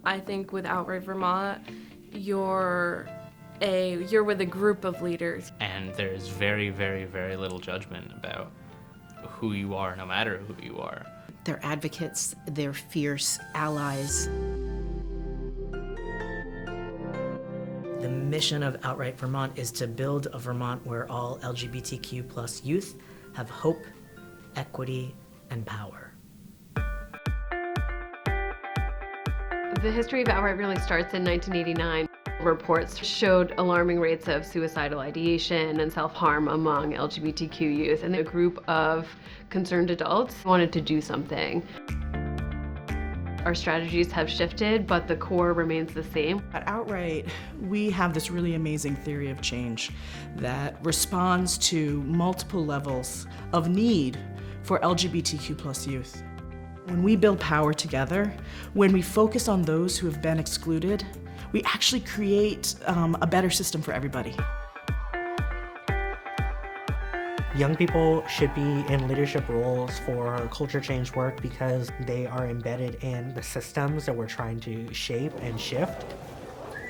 I think with Outright Vermont, you're with a group of leaders. And there's very, very, very little judgment about who you are, no matter who you are. They're advocates, they're fierce allies. The mission of Outright Vermont is to build a Vermont where all LGBTQ+ youth have hope, equity, and power. The history of Outright really starts in 1989. Reports showed alarming rates of suicidal ideation and self-harm among LGBTQ youth, and a group of concerned adults wanted to do something. Our strategies have shifted, but the core remains the same. At Outright, we have this really amazing theory of change that responds to multiple levels of need for LGBTQ+ youth. When we build power together, when we focus on those who have been excluded, we actually create a better system for everybody. Young people should be in leadership roles for culture change work because they are embedded in the systems that we're trying to shape and shift.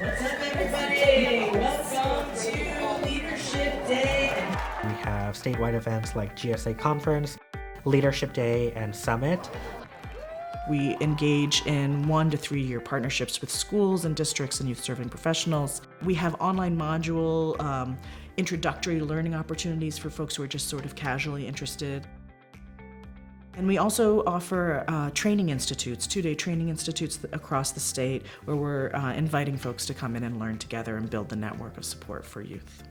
What's up, everybody? Welcome to Leadership Day. We have statewide events like GSA Conference, Leadership Day, and Summit. We engage in 1 to 3 year partnerships with schools and districts and youth serving professionals. We have online module, introductory learning opportunities for folks who are just sort of casually interested. And we also offer training institutes, 2-day training institutes across the state where we're inviting folks to come in and learn together and build the network of support for youth.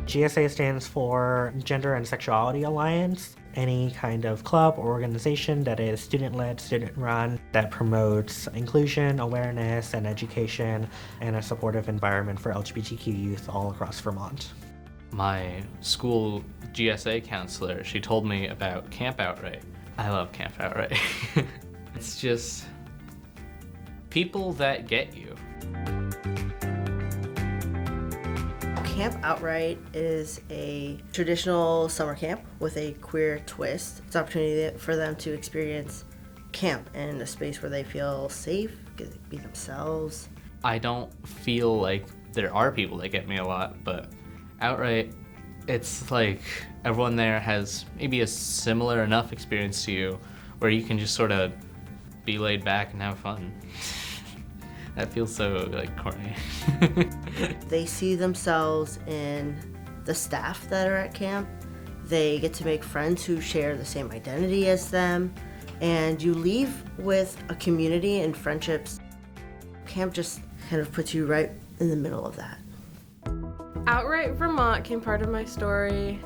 GSA stands for Gender and Sexuality Alliance. Any kind of club or organization that is student-led, student-run, that promotes inclusion, awareness, and education, and a supportive environment for LGBTQ youth all across Vermont. My school GSA counselor, she told me about Camp Outright. I love Camp Outright. It's just people that get you. Camp Outright is a traditional summer camp with a queer twist. It's an opportunity for them to experience camp in a space where they feel safe, get to be themselves. I don't feel like there are people that get me a lot, but Outright, it's like everyone there has maybe a similar enough experience to you where you can just sort of be laid back and have fun. That feels so, like, corny. They see themselves in the staff that are at camp. They get to make friends who share the same identity as them, and you leave with a community and friendships. Camp just kind of puts you right in the middle of that. Outright Vermont came part of my story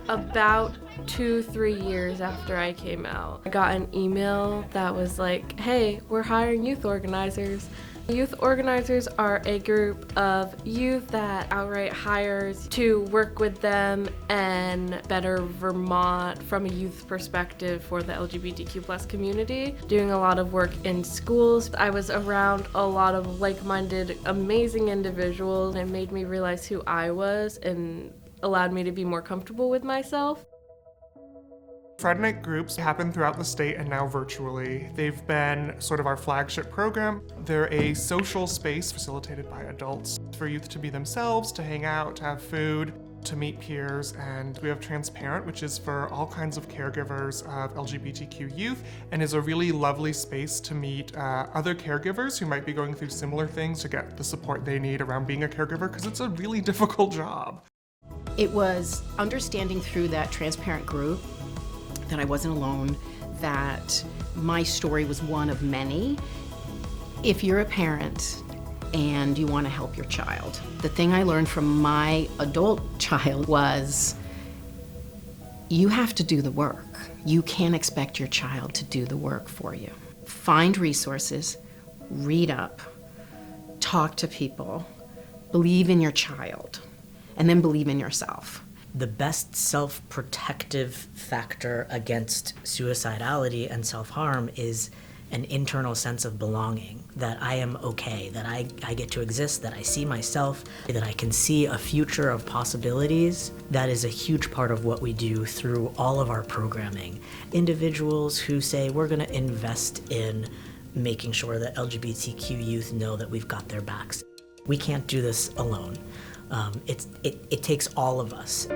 about 2-3 years after I came out. I got an email that was like, hey, we're hiring youth organizers. Youth organizers are a group of youth that Outright hires to work with them and better Vermont from a youth perspective for the LGBTQ+ community, doing a lot of work in schools. I was around a lot of like-minded, amazing individuals, and it made me realize who I was and allowed me to be more comfortable with myself. Friday night groups happen throughout the state and now virtually. They've been sort of our flagship program. They're a social space facilitated by adults for youth to be themselves, to hang out, to have food, to meet peers. And we have Transparent, which is for all kinds of caregivers of LGBTQ youth and is a really lovely space to meet other caregivers who might be going through similar things to get the support they need around being a caregiver, because it's a really difficult job. It was understanding through that Transparent group that I wasn't alone, that my story was one of many. If you're a parent and you want to help your child, the thing I learned from my adult child was you have to do the work. You can't expect your child to do the work for you. Find resources, read up, talk to people, believe in your child, and then believe in yourself. The best self-protective factor against suicidality and self-harm is an internal sense of belonging, that I am okay, that I get to exist, that I see myself, that I can see a future of possibilities. That is a huge part of what we do through all of our programming. Individuals who say, we're gonna invest in making sure that LGBTQ youth know that we've got their backs. We can't do this alone. It takes all of us.